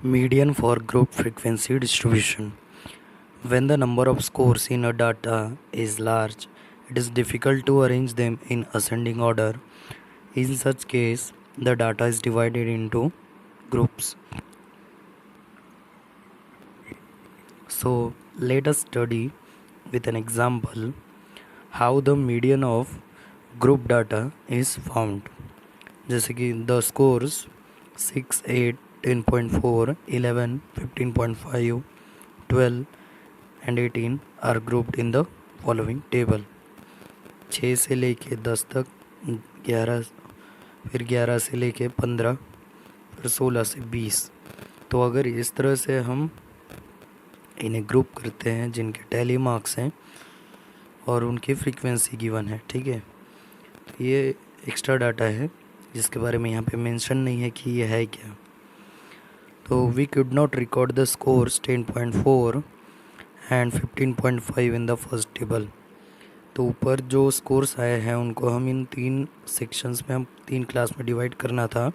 Median for group frequency distribution. When the number of scores in a data is large, it is difficult to arrange them in ascending order. In such case, the data is divided into groups. So, let us study with an example how the median of group data is found. जैसे कि the scores 6, 8, 10.4, 11, 15.5, 12 and 18 are grouped in the following table. 6 से लेके 10 तक, 11, फिर 11 से लेके 15, फिर 16 से 20. तो अगर इस तरह से हम इन्हें ग्रुप करते हैं जिनके टैली मार्क्स हैं और उनकी फ्रीक्वेंसी गिवन है, ठीक है. ये एक्स्ट्रा डाटा है जिसके बारे में यहाँ पे मेंशन नहीं है कि ये है क्या. तो we could not record the scores 10.4 and 15.5 in the first table. तो ऊपर जो स्कोर्स आए हैं उनको हम इन 3 सेक्शंस में, हम 3 क्लास में डिवाइड करना था.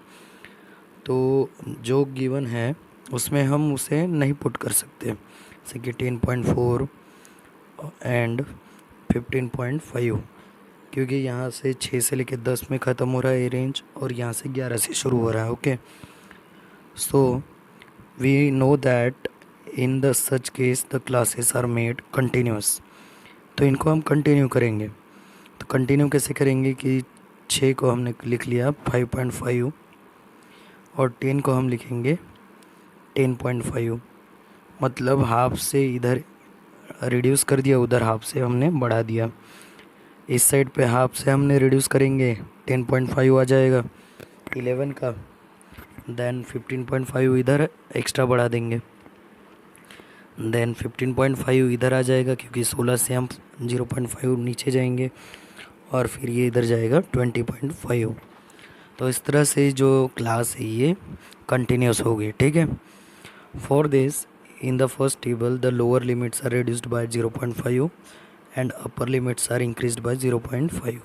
तो जो गिवन है उसमें हम उसे नहीं पुट कर सकते, जैसे कि 10.4 एंड 15.5, क्योंकि यहाँ से 6 से लेकर 10 में ख़त्म हो रहा है रेंज और यहाँ से 11 से शुरू हो रहा है. Okay, so we know that in the such case the classes are made continuous. तो इनको हम कंटिन्यू करेंगे. तो कंटिन्यू कैसे करेंगे कि 6 को हमने लिख लिया 5.5 और 10 को हम लिखेंगे 10.5. मतलब हाफ से इधर रिड्यूस कर दिया, उधर हाफ से हमने बढ़ा दिया. इस साइड पे हाफ से हमने रिड्यूस करेंगे, 10.5 आ जाएगा 11 का. देन 15.5 इधर एक्स्ट्रा बढ़ा देंगे. देन 15.5 इधर आ जाएगा क्योंकि 16 से हम 0.5 नीचे जाएंगे और फिर ये इधर जाएगा 20.5. तो इस तरह से जो क्लास है ये कंटिन्यूस होगी, ठीक है. For this in the first table the lower limits are reduced by 0.5 and upper limits are increased by 0.5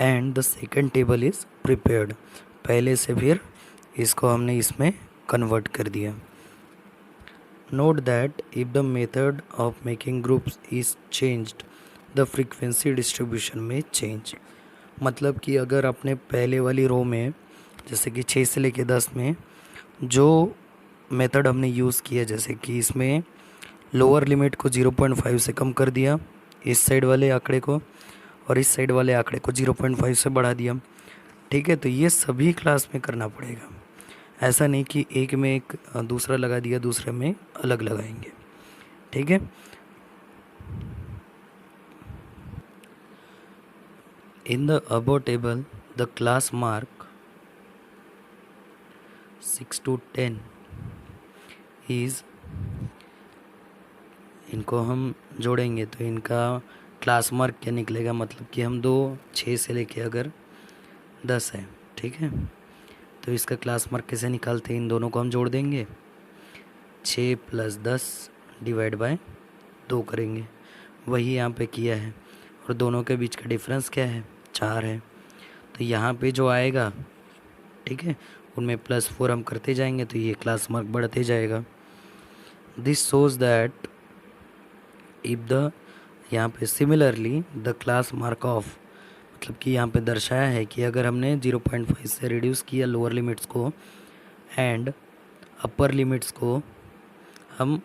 and the second table is prepared. पहले से फिर इसको हमने इसमें कन्वर्ट कर दिया. Note that if the method of making groups is changed, the frequency distribution may change. मतलब कि अगर अपने पहले वाली रो में, जैसे कि 6 से लेके 10 में जो मेथड हमने यूज़ किया, जैसे कि इसमें लोअर लिमिट को 0.5 से कम कर दिया इस साइड वाले आंकड़े को, और इस साइड वाले आंकड़े को 0.5 से बढ़ा दिया, ठीक है. तो ये सभी क्लास में करना पड़ेगा. ऐसा नहीं कि एक में एक दूसरा लगा दिया, दूसरे में अलग लगाएंगे, ठीक है. In the above table the class mark 6 to 10 is, इनको हम जोड़ेंगे तो इनका क्लास मार्क क्या निकलेगा, मतलब कि हम 6 से लेके अगर 10 है, ठीक है, तो इसका क्लास मार्क कैसे निकालते हैं, इन दोनों को हम जोड़ देंगे. 6 + 10 डिवाइड बाय 2 करेंगे, वही यहाँ पे किया है. और दोनों के बीच का डिफरेंस क्या है, 4 है. तो यहाँ पे जो आएगा, ठीक है, उनमें +4 हम करते जाएंगे तो ये क्लास मार्क बढ़ते जाएगा. This shows that if the, यहाँ पे similarly the class mark of, मतलब कि यहाँ पे दर्शाया है कि अगर हमने 0.5 से रिड्यूस किया लोअर लिमिट्स को एंड अपर लिमिट्स को हम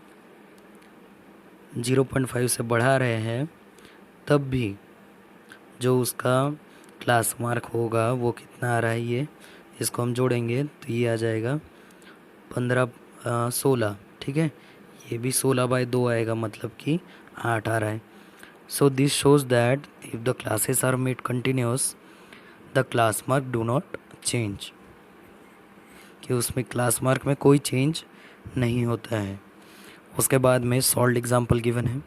0.5 से बढ़ा रहे हैं, तब भी जो उसका क्लास मार्क होगा वो कितना आ रहा है, ये इसको हम जोड़ेंगे तो ये आ जाएगा 16, ठीक है. ये भी 16/2 आएगा, मतलब कि 8 आ रहा है. So this shows that if the classes are made continuous the class mark do not change, कि उसमें क्लास मार्क में कोई चेंज नहीं होता है. उसके बाद में सॉल्व्ड एग्जांपल गिवन है.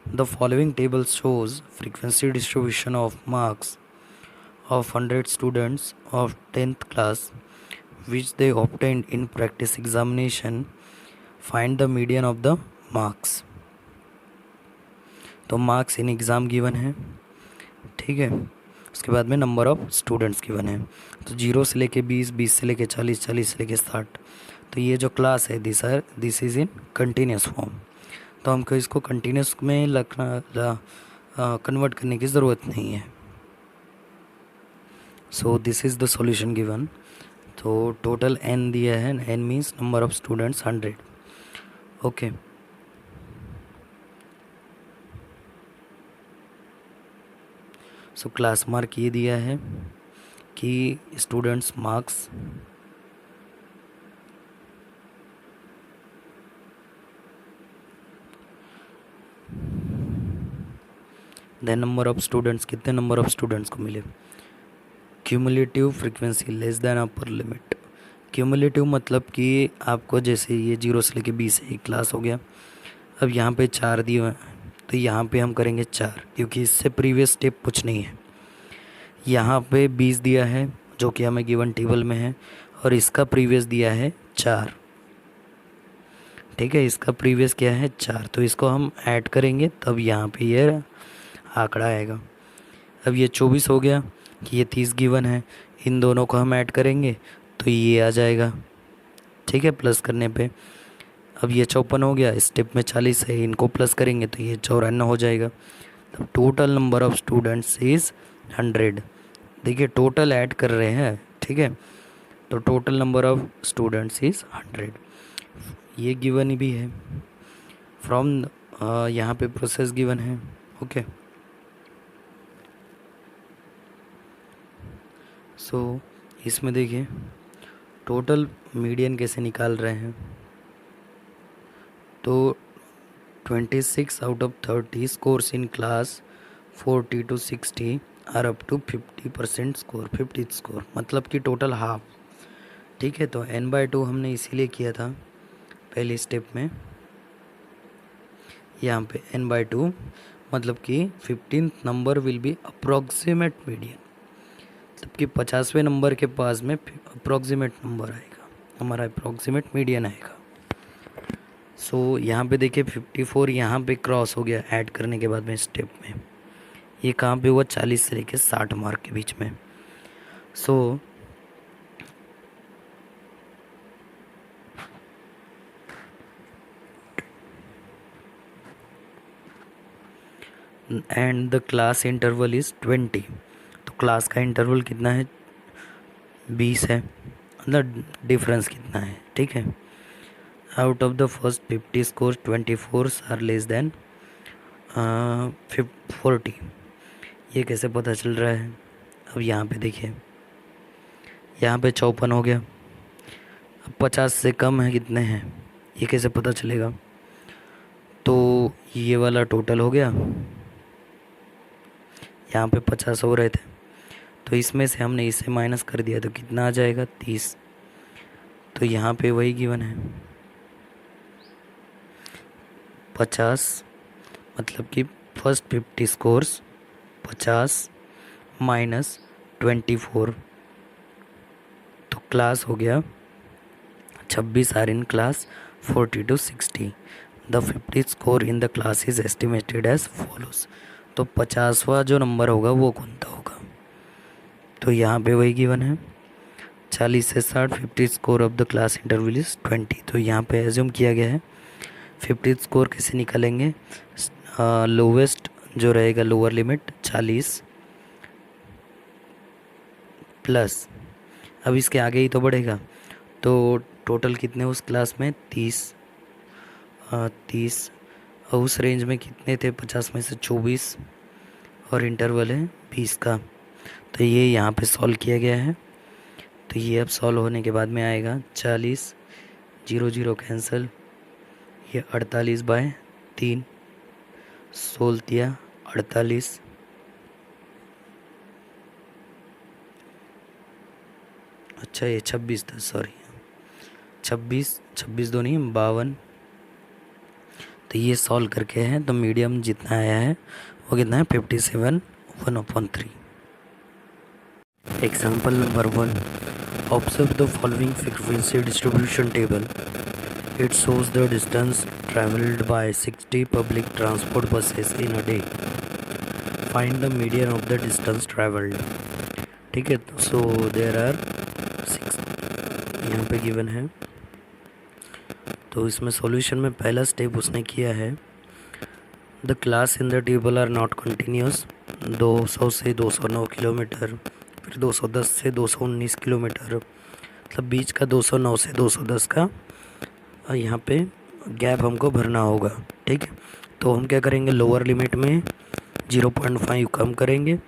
The following table shows frequency distribution of marks of 100 students of 10th class which they obtained in practice examination. Find the median of the marks. तो मार्क्स इन एग्ज़ाम गिवन है, ठीक है. उसके बाद में number of students given है। तो 0 से लेके 20, 20 से लेके 40, 40 से लेके 60। तो ये जो क्लास है this is in continuous form. तो हमको इसको कंटिन्यूस में कन्वर्ट करने की ज़रूरत नहीं है। So this is the solution given. तो टोटल n दिया है, n means number of students 100। Okay, so class mark ये दिया है कि students marks then number of students, कितने नंबर ऑफ स्टूडेंट्स को मिले। Cumulative frequency less than upper limit. Cumulative मतलब कि आपको जैसे ये 0 से लेके 20 एक क्लास हो गया। अब यहाँ पे 4 दिए हुए हैं तो यहाँ पे हम करेंगे 4, क्योंकि इससे प्रीवियस स्टेप कुछ नहीं है। यहाँ पे 20 दिया है जो कि हमें गिवन टेबल में है, और इसका प्रीवियस दिया है 4। ठीक है, इसका प्रीवियस क्या है 4, तो इसको हम ऐड करेंगे तब यहाँ पे ये आंकड़ा आएगा। अब ये 24 हो गया कि ये 30 गिवन है, इन दोनों को हम ऐड करेंगे तो ये आ जाएगा। ठीक है, प्लस करने पे अब ये 54 हो गया, स्टेप में 40 है, इनको प्लस करेंगे तो ये 54 हो जाएगा। तब total number of students is 100। देखिए टोटल ऐड कर रहे हैं, ठीक है, तो total number of students is 100। ये गिवन भी है फ्रॉम यहाँ पे प्रोसेस गिवन है। ओके, सो इसमें देखिए टोटल मीडियन कैसे निकाल रहे हैं। तो 26 out of 30 scores in class 40 to 60 are up to 50% score, 50 score मतलब कि टोटल हाफ। ठीक है, तो n/2 हमने इसीलिए किया था पहले स्टेप में। यहाँ पे n/2 मतलब कि 15th number will be approximate median, मतलब कि 50वें नंबर के पास में अप्रॉक्सीमेट नंबर आएगा, हमारा अप्रॉक्सीमेट मीडियन आएगा। सो यहाँ पे देखिए 54 यहाँ पे क्रॉस हो गया ऐड करने के बाद में स्टेप में। ये कहाँ पे हुआ, 40 से लेके 60 मार्क के बीच में। So and the class interval is 20। तो क्लास का इंटरवल कितना है, 20 है, मतलब डिफरेंस कितना है। ठीक है, out of the first 50 score 24 are less than 40। ये कैसे पता चल रहा है, अब यहाँ पे देखिए यहाँ पे 54 हो गया, अब 50 से कम है कितने हैं, ये कैसे पता चलेगा। तो ये वाला टोटल हो गया, यहाँ पे 50 हो रहे थे तो इसमें से हमने इसे माइनस कर दिया तो कितना आ जाएगा, 30। तो यहाँ पे वही गिवन है 50, मतलब कि फर्स्ट 50 स्कोर्स 50 माइनस 24। तो क्लास हो गया 26 are in class 40 to 60। The 50 score in the class is estimated as follows. तो 50वां जो नंबर होगा वो कौन सा होगा, तो यहाँ पे वही गिवन है 40 से 60, 50 score of the class interval is 20। तो यहाँ पे एज्यूम किया गया है 50 स्कोर कैसे निकालेंगे, लोवेस्ट जो रहेगा लोअर लिमिट 40 प्लस, अब इसके आगे ही तो बढ़ेगा। तो टोटल कितने उस क्लास में 30 और उस रेंज में कितने थे, 50 में से 24 और इंटरवल है 20 का। तो ये यहाँ पे सॉल्व किया गया है। तो ये अब सॉल्व होने के बाद में आएगा 40, 0 0 कैंसिल, ये 48/3, 16 48, अच्छा ये 26 था, सॉरी 26 दो नहीं 52। तो ये सॉल्व करके है तो मीडियम जितना आया है वो कितना है 57 1/3। Example number 1, observe the following frequency distribution table. It shows the distance traveled by 60 public transport buses in a day. Find the median of the distance travelled. ठीक है, सो देयर आर 6 यहाँ पे गिवन है। तो इसमें solution में पहला step उसने किया है, the class in the table are not continuous. 200 से 209 किलोमीटर, फिर 210 से 219 किलोमीटर, मतलब बीच का 209 से 210 का यहाँ पे गैप हमको भरना होगा। ठीक है, तो हम क्या करेंगे, लोअर लिमिट में 0.5 कम करेंगे,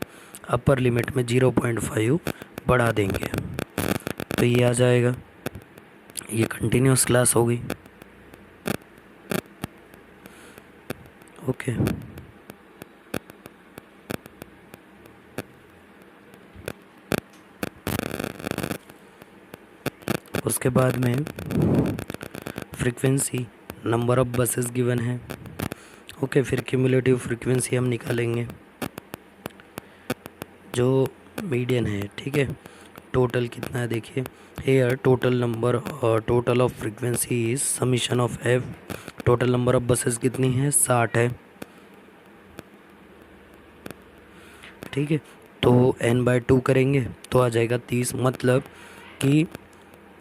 अपर लिमिट में 0.5 बढ़ा देंगे, तो ये आ जाएगा, ये कंटिन्यूस क्लास होगी। ओके, उसके बाद में frequency, number of buses given है। ओके, फिर क्यूमुलेटिव फ्रीक्वेंसी हम निकालेंगे जो मीडियन है। ठीक है, टोटल कितना है देखिए, हेयर टोटल नंबर और total of frequency is summation of F. Total number of buses कितनी है, 60 है। ठीक है, तो n/2 करेंगे तो आ जाएगा 30, मतलब कि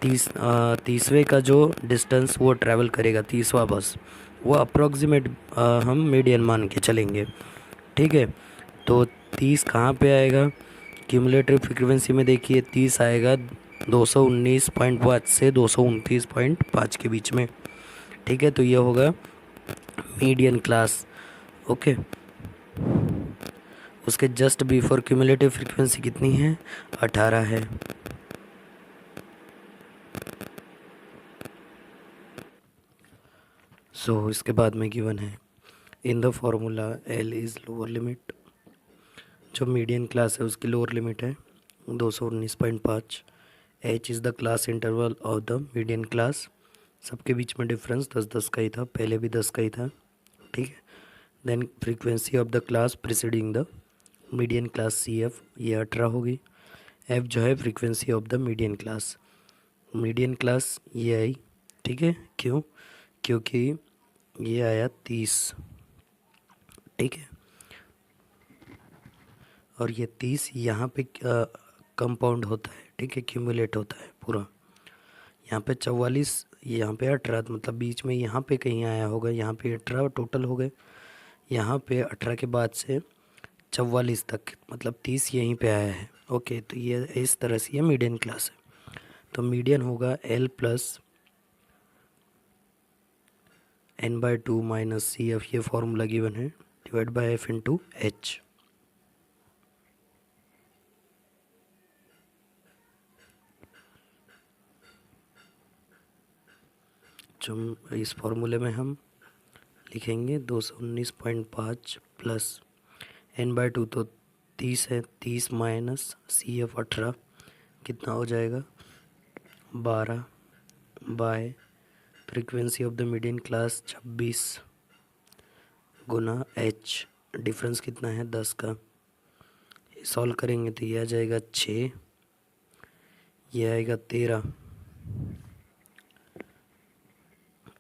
30वें का जो डिस्टेंस वो ट्रैवल करेगा 30वां बस, वो अप्रॉक्सीमेट हम मीडियन मान के चलेंगे। ठीक है, तो 30 कहाँ पे आएगा, क्यूमुलेटिव फ्रीक्वेंसी में देखिए 30 आएगा 219.5 से 229.5 के बीच में। ठीक है, तो ये होगा मीडियन क्लास। ओके, उसके जस्ट बिफोर क्यूमुलेटिव फ्रीक्वेंसी कितनी है, 18 है। सो इसके बाद में गिवन है, in the formula L is lower limit, जो मीडियन क्लास है उसकी लोअर लिमिट है 219.5। H is the class interval of the median class, सबके बीच में डिफरेंस 10-10 का ही था, पहले भी 10 का ही था। ठीक है, then frequency of the class preceding the median class C F, ये 18 होगी। एफ जो है frequency of the median class ये आई। ठीक है, क्यों, क्योंकि ये आया 30। ठीक है, और ये 30 यहाँ पे कंपाउंड होता है। ठीक है, क्यूमुलेट होता है पूरा। यहाँ पे 44, यहाँ पे 18, मतलब बीच में यहाँ पे कहीं आया होगा, यहाँ पे 18 टोटल हो गए। यहाँ पे 18 के बाद से 44 तक, मतलब 30 यहीं पे आया है। ओके, तो ये इस तरह से ये मीडियन क्लास है। तो मीडियन होगा L plus n/2 minus C F, ये फॉर्मूला गिवन है, divide by F into H. जो इस फॉर्मूले में हम लिखेंगे 219.5 प्लस n/2 तो 30 है, 30 माइनस सी एफ 18, कितना हो जाएगा 12 bye frequency of the median class 26 Guna H, difference कितना है 10 का। सॉल्व करेंगे तो ये आ जाएगा 6, ये आएगा 13,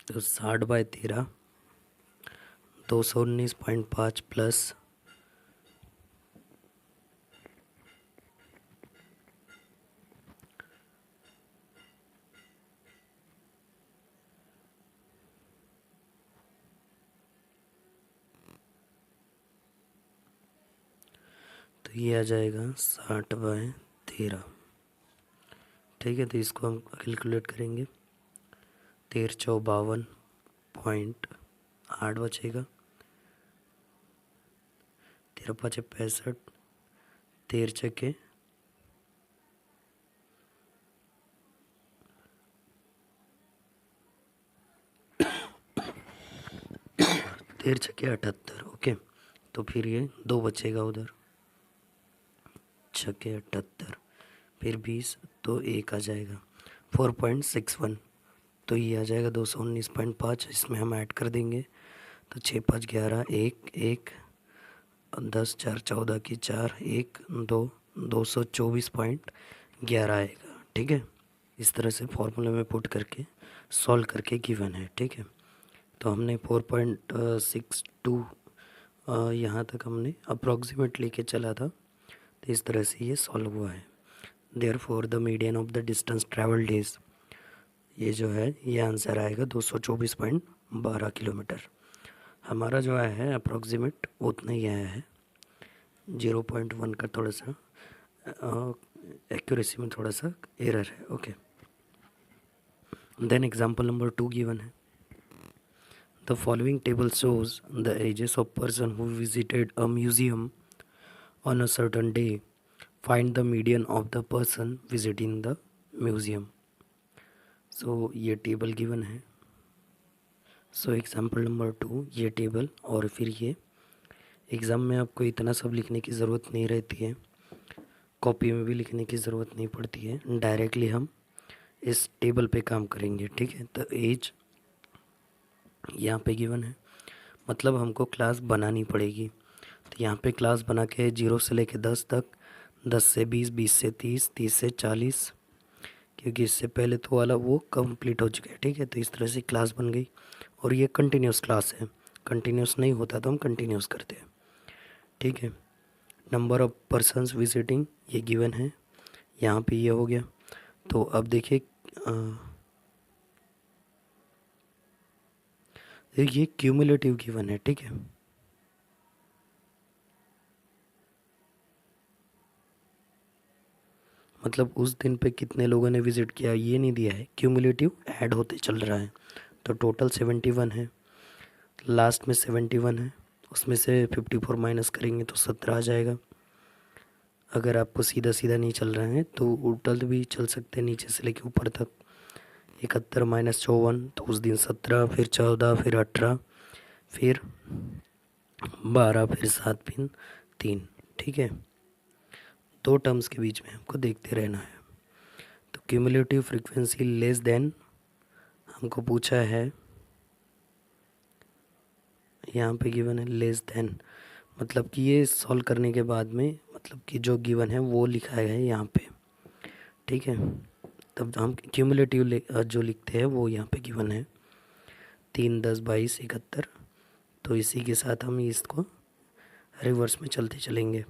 तो 60/13 219.5 प्लस तो ये आ जाएगा 60/13। ठीक है, तो इसको हम कैलकुलेट करेंगे, 1352.8 बचेगा, 13×5 = 65, 13×6 13×6 = 78। ओके, तो फिर ये 2 बचेगा उधर, 6×78, फिर 20, तो 1 आ जाएगा 4.61, तो ये आ जाएगा 219.5। इसमें हम ऐड कर देंगे तो 6×5 = 11, 1 1 10 4 14 की 4 1 2 224.11 आएगा। ठीक है, इस तरह से फॉर्मूले में पुट करके सॉल्व करके गिवन है। ठीक है, तो हमने 4.62 यहाँ तक हमने अप्रॉक्सीमेट लेके चला था, तो इस तरह से ये सॉल्व हुआ है। Therefore the median of the distance travel days, ये जो है ये आंसर आएगा 224.12 किलोमीटर। हमारा जो आया है अप्रॉक्सीमेट उतना ही आया है, 0.1 का थोड़ा सा एक्यूरेसी में थोड़ा सा एरर है। Okay, then example number 2 given है। The following table shows the ages of person who visited a museum on a certain day, find the median of the person visiting the museum. So ये table given है। So example number 2 ये table, और फिर ये exam में आपको इतना सब लिखने की ज़रूरत नहीं रहती है, कॉपी में भी लिखने की ज़रूरत नहीं पड़ती है, डायरेक्टली हम इस टेबल पे काम करेंगे। ठीक है, तो एज यहाँ पे गिवन है, मतलब हमको क्लास बनानी पड़ेगी। तो यहाँ पे क्लास बना के 0 से लेके 10 तक, 10 से 20, 20 से 30, 30 से 40, क्योंकि इससे पहले तो वाला वो कंप्लीट हो चुका है। ठीक है, तो इस तरह से क्लास बन गई, और ये कंटिन्यूस क्लास है, कंटिन्यूस नहीं होता तो हम कंटिन्यूस करते हैं। ठीक है, नंबर ऑफ पर्सन्स विजिटिंग ये गिवन है, यहाँ पे ये हो गया। तो अब देखिए ये क्यूमुलेटिव गिवन है। ठीक है, मतलब उस दिन पे कितने लोगों ने विज़िट किया ये नहीं दिया है, क्यूमुलेटिव ऐड होते चल रहा है। तो टोटल 71 है, लास्ट में 71 है, उसमें से 54 माइनस करेंगे तो 17 आ जाएगा। अगर आपको सीधा सीधा नहीं चल रहा है तो उल्टा भी चल सकते हैं, नीचे से लेके ऊपर तक। 71 माइनस 54, तो उस दिन 17, फिर 14, फिर 18, फिर 12, फिर 7, फिर 3। ठीक है, 2 टर्म्स के बीच में हमको देखते रहना है। तो क्यूमुलेटिव फ्रीक्वेंसी लेस देन हमको पूछा है, यहाँ पे गिवन है लेस देन, मतलब कि ये सॉल्व करने के बाद में, मतलब कि जो गिवन है वो लिखा है यहाँ पे। ठीक है, तब हम क्यूमुलेटिव जो लिखते हैं वो यहाँ पे गिवन है 3, 10, 22, 71। तो इसी के साथ हम इसको रिवर्स में चलते चलेंगे।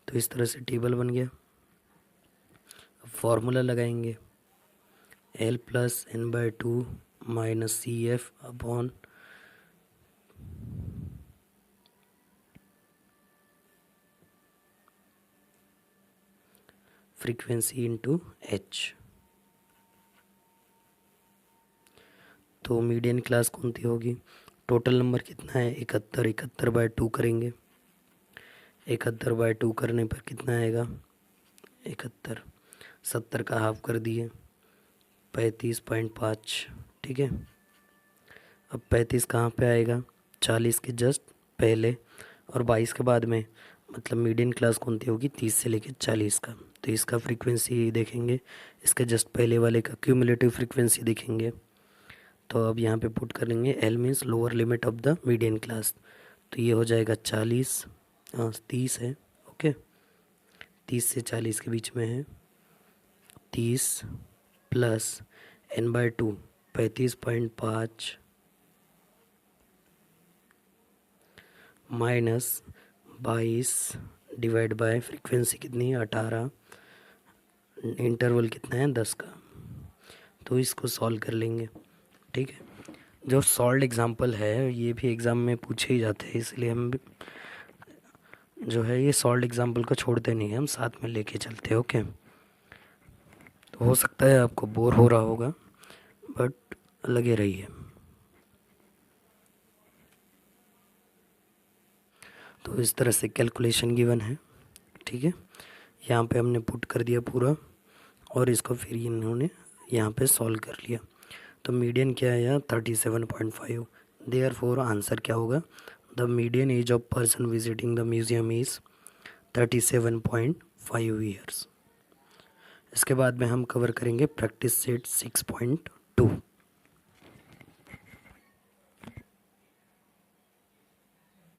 तो इस तरह से टेबल बन गया। अब फॉर्मूला लगाएंगे, L+N/2 minus CF upon frequency into H। तो मीडियन क्लास कौन सी होगी, टोटल नंबर कितना है 71, 71/2 करेंगे। 71/2 करने पर कितना आएगा 71, 70 का हाफ कर दिए 35.5। ठीक है, अब 35 कहाँ पे आएगा, 40 के जस्ट पहले और 22 के बाद में, मतलब मीडियन क्लास कौन सी होगी 30 से लेके 40 का। तो इसका फ्रीक्वेंसी देखेंगे, इसके जस्ट पहले वाले का क्यूमुलेटिव फ्रीक्वेंसी देखेंगे। तो अब यहाँ पे पुट कर लेंगे, L means lower limit of the median class, तो ये हो जाएगा 40, 30 है। ओके, 30 से 40 के बीच में है, 30 plus N/2 35.5 minus 22 divide by frequency कितनी है 18, इंटरवल कितना है 10 का। तो इसको सॉल्व कर लेंगे। ठीक है, जो सॉल्व एग्जांपल है ये भी एग्ज़ाम में पूछे ही जाते हैं, इसलिए हम भी जो है ये सॉल्व एग्जांपल को छोड़ते नहीं हैं, हम साथ में लेके चलते हैं। ओके, तो हो सकता है आपको बोर हो रहा होगा, बट लगे रहिए। तो इस तरह से कैलकुलेशन गिवन है। ठीक है, यहाँ पे हमने पुट कर दिया पूरा, और इसको फिर इन्होंने यहाँ पे सॉल्व कर लिया। तो मीडियन क्या है 37.5। देयरफॉर आंसर क्या होगा, the median age of person visiting the museum is 37.5 years. इसके बाद में हम कवर करेंगे प्रैक्टिस सेट 6.2।